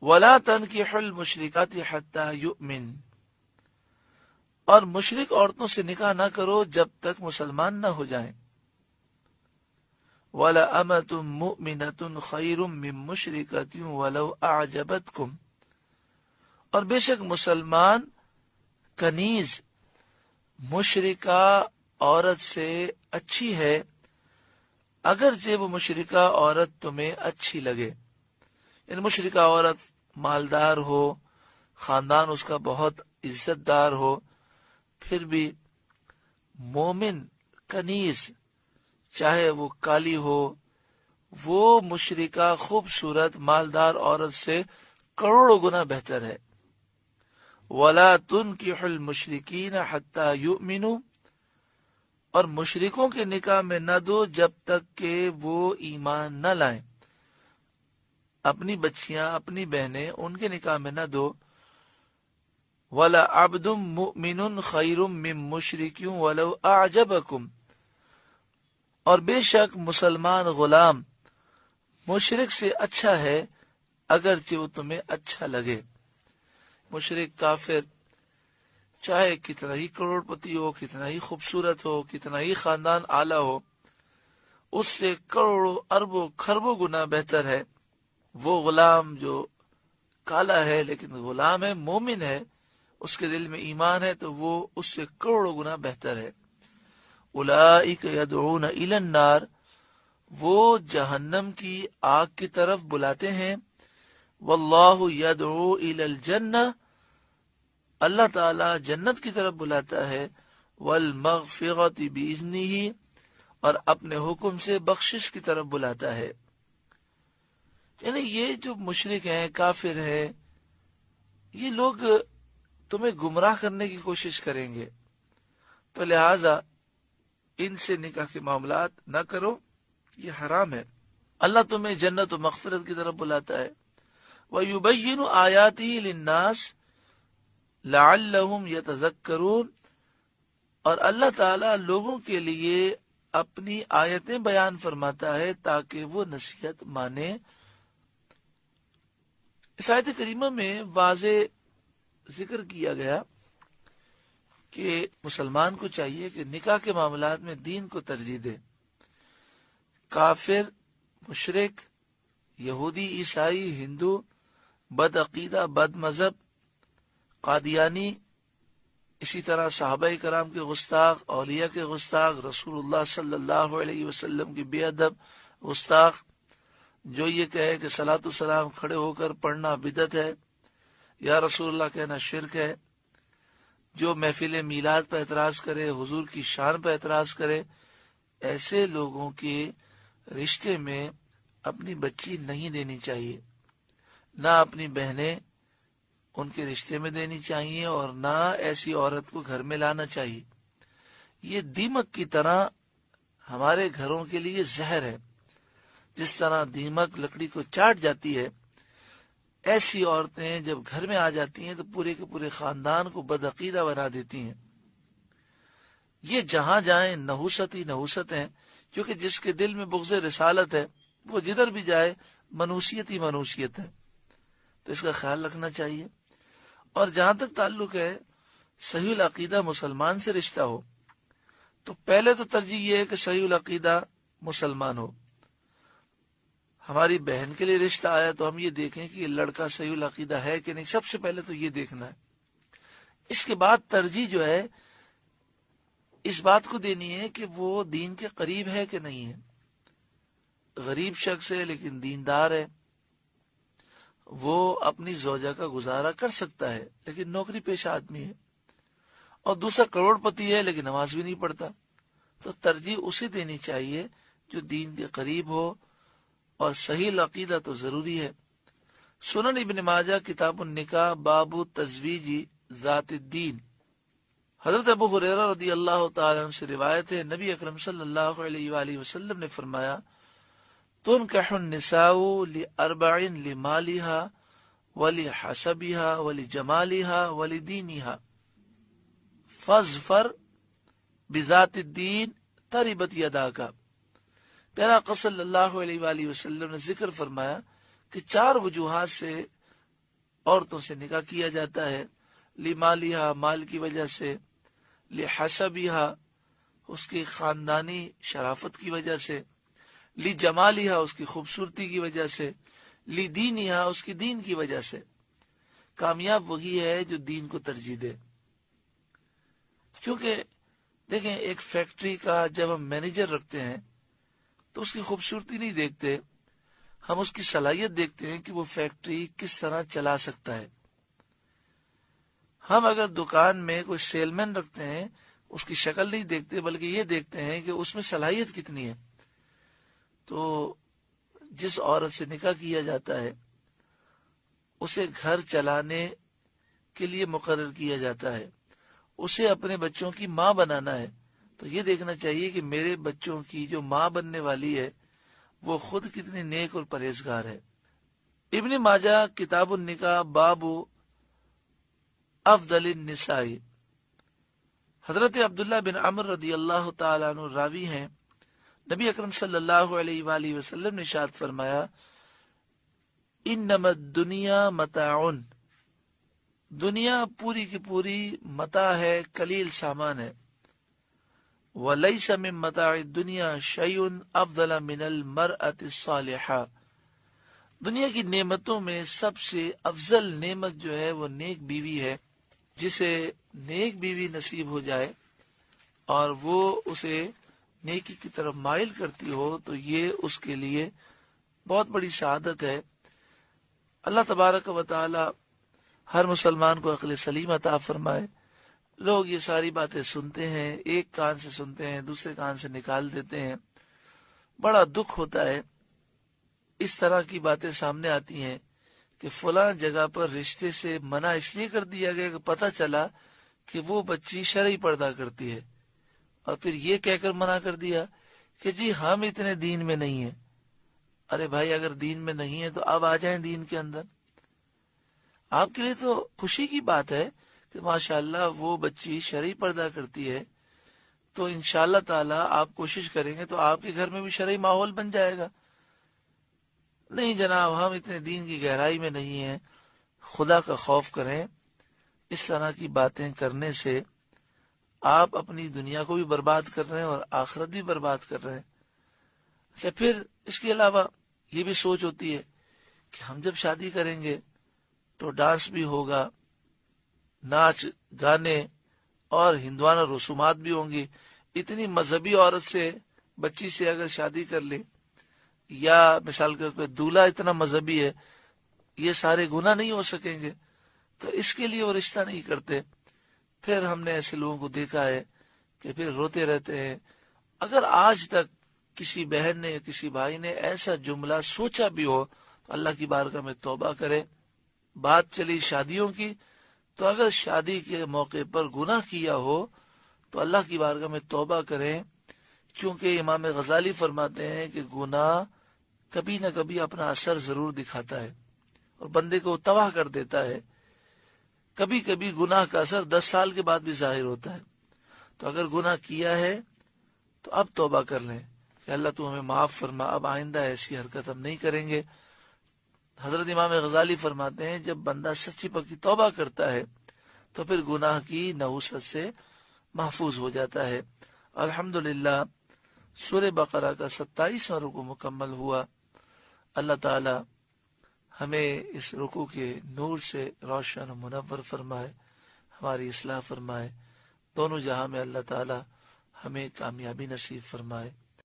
وَلَا تَنْكِحُوا الْمُشْرِكَاتِ حَتَّى يُؤْمِنْ، اور مشرک عورتوں سے نکاح نہ کرو جب تک مسلمان نہ ہو جائیں. وَلَأَمَةٌ مُؤْمِنَةٌ خَيْرٌ مِّن مُّشْرِكَةٍ وَلَوْ أَعْجَبَتْكُمْ، اور بے شک مسلمان کنیز مشرکہ عورت سے اچھی ہے اگرچہ وہ مشرکہ عورت تمہیں اچھی لگے. یعنی مشرکہ عورت مالدار ہو، خاندان اس کا بہت عزت دار ہو، پھر بھی مومن کنیز چاہے وہ کالی ہو، وہ مشرکہ خوبصورت مالدار عورت سے کروڑوں گنا بہتر ہے. وَلَا تُنْكِحُوا الْمُشْرِكِينَ حَتَّى يُؤْمِنُوا، اور مشرکوں کے نکاح میں نہ دو جب تک کہ وہ ایمان نہ لائیں. اپنی بچیاں، اپنی بہنیں ان کے نکاح میں نہ دو. وَلَعَبْدٌ مُؤْمِنٌ خَيْرٌ مِّن مُّشْرِكٍ وَلَوْ أَعْجَبَكُمْ، اور بے شک مسلمان غلام مشرک سے اچھا ہے اگرچہ وہ تمہیں اچھا لگے. مشرک کافر چاہے کتنا ہی کروڑ پتی ہو، کتنا ہی خوبصورت ہو، کتنا ہی خاندان اعلیٰ ہو، اس سے کروڑوں اربوں خربوں گنا بہتر ہے وہ غلام جو کالا ہے لیکن غلام ہے، مومن ہے، اس کے دل میں ایمان ہے، تو وہ اس سے کروڑوں گنا بہتر ہے. اولئک یدعون الی النار، وہ جہنم کی آگ کی طرف بلاتے ہیں. واللہ یدعو الی الجنہ، اللہ تعالی جنت کی طرف بلاتا ہے. والمغفرۃ باذنہ، اور اپنے حکم سے بخشش کی طرف بلاتا ہے. یعنی یہ جو مشرک ہیں، کافر ہیں، یہ لوگ تمہیں گمراہ کرنے کی کوشش کریں گے، تو لہٰذا ان سے نکاح کے معاملات نہ کرو، یہ حرام ہے. اللہ تمہیں جنت و مغفرت کی طرف بلاتا ہے. وَيُبَيِّنُ آيَاتِهِ لِلنَّاسِ لَعَلَّهُمْ يَتَذَكَّرُونَ، اور اللہ تعالیٰ لوگوں کے لیے اپنی آیتیں بیان فرماتا ہے تاکہ وہ نصیحت مانے. اس آیت کریمہ میں واضح ذکر کیا گیا کہ مسلمان کو چاہیے کہ نکاح کے معاملات میں دین کو ترجیح دے. کافر، مشرک، یہودی، عیسائی، ہندو، بد عقیدہ، بد مذہب، قادیانی، اسی طرح صحابہ کرام کے گستاخ، اولیاء کے گستاخ، رسول اللہ صلی اللہ علیہ وسلم کے بے ادب گستاخ، جو یہ کہے کہ صلاۃ السلام کھڑے ہو کر پڑھنا بدعت ہے، یا رسول اللہ کہنا شرک ہے، جو محفل میلاد پر اعتراض کرے، حضور کی شان پر اعتراض کرے، ایسے لوگوں کے رشتے میں اپنی بچی نہیں دینی چاہیے، نہ اپنی بہنیں ان کے رشتے میں دینی چاہیے، اور نہ ایسی عورت کو گھر میں لانا چاہیے. یہ دیمک کی طرح ہمارے گھروں کے لیے زہر ہے. جس طرح دیمک لکڑی کو چاٹ جاتی ہے، ایسی عورتیں جب گھر میں آ جاتی ہیں تو پورے کے پورے خاندان کو بدعقیدہ بنا دیتی ہیں. یہ جہاں جائیں نحوست ہی نحوست ہیں، کیونکہ جس کے دل میں بغض رسالت ہے وہ جدھر بھی جائے منوسیت ہی منوسیت ہے. تو اس کا خیال رکھنا چاہیے. اور جہاں تک تعلق ہے صحیح العقیدہ مسلمان سے رشتہ ہو، تو پہلے تو ترجیح یہ ہے کہ صحیح العقیدہ مسلمان ہو. ہماری بہن کے لیے رشتہ آیا تو ہم یہ دیکھیں کہ یہ لڑکا صحیح العقیدہ ہے کہ نہیں، سب سے پہلے تو یہ دیکھنا ہے. اس کے بعد ترجیح جو ہے اس بات کو دینی ہے کہ وہ دین کے قریب ہے کہ نہیں ہے. غریب شخص ہے لیکن دیندار ہے، وہ اپنی زوجہ کا گزارا کر سکتا ہے لیکن نوکری پیشہ آدمی ہے. اور دوسرا کروڑ پتی ہے لیکن نماز بھی نہیں پڑھتا، تو ترجیح اسے دینی چاہیے جو دین کے قریب ہو، اور صحیح العقیدہ تو ضروری ہے. سنن ابن ماجہ کتاب النکاح باب تزویج ذات الدین. حضرت ابو ہریرہ رضی اللہ تعالی عنہ سے روایت ہے، نبی اکرم صلی اللہ علیہ وآلہ وسلم نے فرمایا، تنکح النساء لاربع لمالها ولحسبها ولجمالها ولدینها فاظفر بذات الدین تربت یداک. پیارا آقا صلی اللہ علیہ وآلہ وسلم نے ذکر فرمایا کہ 4 وجوہات سے عورتوں سے نکاح کیا جاتا ہے، لمالہا مال کی وجہ سے، لحسبہا اس کی خاندانی شرافت کی وجہ سے، لجمالہا اس کی خوبصورتی کی وجہ سے، لدینہا اس کی دین کی وجہ سے۔ کامیاب وہی ہے جو دین کو ترجیح دے، کیونکہ دیکھیں ایک فیکٹری کا جب ہم مینیجر رکھتے ہیں تو اس کی خوبصورتی نہیں دیکھتے، ہم اس کی صلاحیت دیکھتے ہیں کہ وہ فیکٹری کس طرح چلا سکتا ہے۔ ہم اگر دکان میں کوئی سیل مین رکھتے ہیں اس کی شکل نہیں دیکھتے، بلکہ یہ دیکھتے ہیں کہ اس میں صلاحیت کتنی ہے۔ تو جس عورت سے نکاح کیا جاتا ہے اسے گھر چلانے کے لیے مقرر کیا جاتا ہے، اسے اپنے بچوں کی ماں بنانا ہے، تو یہ دیکھنا چاہیے کہ میرے بچوں کی جو ماں بننے والی ہے وہ خود کتنی نیک اور پرہیزگار ہے۔ ابن ماجہ کتاب النکاح باب افضل النساء، حضرت عبداللہ بن عمر رضی اللہ تعالیٰ عنہ راوی ہیں، نبی اکرم صلی اللہ علیہ وآلہ وسلم نے ارشاد فرمایا، انما الدنیا متاع، دنیا پوری کی پوری متاع ہے، قلیل سامان ہے، وَلَيْسَ مِن مَتَاعِ الدُّنْيَا شَيْءٌ أَفْضَلَ مِنَ الْمَرْأَةِ الصَّالِحَةِ، دنیا کی نعمتوں میں سب سے افضل نعمت جو ہے وہ نیک بیوی ہے۔ جسے نیک بیوی نصیب ہو جائے اور وہ اسے نیکی کی طرف مائل کرتی ہو تو یہ اس کے لیے بہت بڑی سعادت ہے۔ اللہ تبارک و تعالی ہر مسلمان کو عقل سلیم عطا فرمائے۔ لوگ یہ ساری باتیں سنتے ہیں، ایک کان سے سنتے ہیں دوسرے کان سے نکال دیتے ہیں، بڑا دکھ ہوتا ہے۔ اس طرح کی باتیں سامنے آتی ہیں کہ فلاں جگہ پر رشتے سے منع اس لیے کر دیا گیا کہ پتہ چلا کہ وہ بچی شرعی پردہ کرتی ہے، اور پھر یہ کہہ کر منع کر دیا کہ جی ہم اتنے دین میں نہیں ہیں۔ ارے بھائی اگر دین میں نہیں ہے تو اب آ جائیں دین کے اندر۔ آپ کے لیے تو خوشی کی بات ہے کہ ماشاءاللہ وہ بچی شرعی پردہ کرتی ہے، تو انشاءاللہ تعالی آپ کوشش کریں گے تو آپ کے گھر میں بھی شرعی ماحول بن جائے گا۔ نہیں جناب ہم اتنے دین کی گہرائی میں نہیں ہیں، خدا کا خوف کریں۔ اس طرح کی باتیں کرنے سے آپ اپنی دنیا کو بھی برباد کر رہے ہیں اور آخرت بھی برباد کر رہے ہیں۔ اچھا پھر اس کے علاوہ یہ بھی سوچ ہوتی ہے کہ ہم جب شادی کریں گے تو ڈانس بھی ہوگا، ناچ گانے اور ہندوانہ رسومات بھی ہوں گی۔ اتنی مذہبی عورت سے بچی سے اگر شادی کر لیں، یا مثال کے طور پہ دولہا اتنا مذہبی ہے، یہ سارے گناہ نہیں ہو سکیں گے، تو اس کے لیے وہ رشتہ نہیں کرتے۔ پھر ہم نے ایسے لوگوں کو دیکھا ہے کہ پھر روتے رہتے ہیں۔ اگر آج تک کسی بہن نے یا کسی بھائی نے ایسا جملہ سوچا بھی ہو تو اللہ کی بارگاہ میں توبہ کرے۔ بات چلی شادیوں کی، تو اگر شادی کے موقع پر گناہ کیا ہو تو اللہ کی بارگاہ میں توبہ کریں، کیونکہ امام غزالی فرماتے ہیں کہ گناہ کبھی نہ کبھی اپنا اثر ضرور دکھاتا ہے اور بندے کو تباہ کر دیتا ہے۔ کبھی کبھی گناہ کا اثر 10 سال کے بعد بھی ظاہر ہوتا ہے۔ تو اگر گناہ کیا ہے تو اب توبہ کر لیں کہ اللہ تو ہمیں معاف فرما، اب آئندہ ایسی حرکت ہم نہیں کریں گے۔ حضرت امام غزالی فرماتے ہیں جب بندہ سچی پکی توبہ کرتا ہے تو پھر گناہ کی نحوست سے محفوظ ہو جاتا ہے۔ الحمدللہ سورہ بقرہ کا 27واں رکوع مکمل ہوا۔ اللہ تعالی ہمیں اس رکوع کے نور سے روشن و منور فرمائے، ہماری اصلاح فرمائے، دونوں جہاں میں اللہ تعالی ہمیں کامیابی نصیب فرمائے۔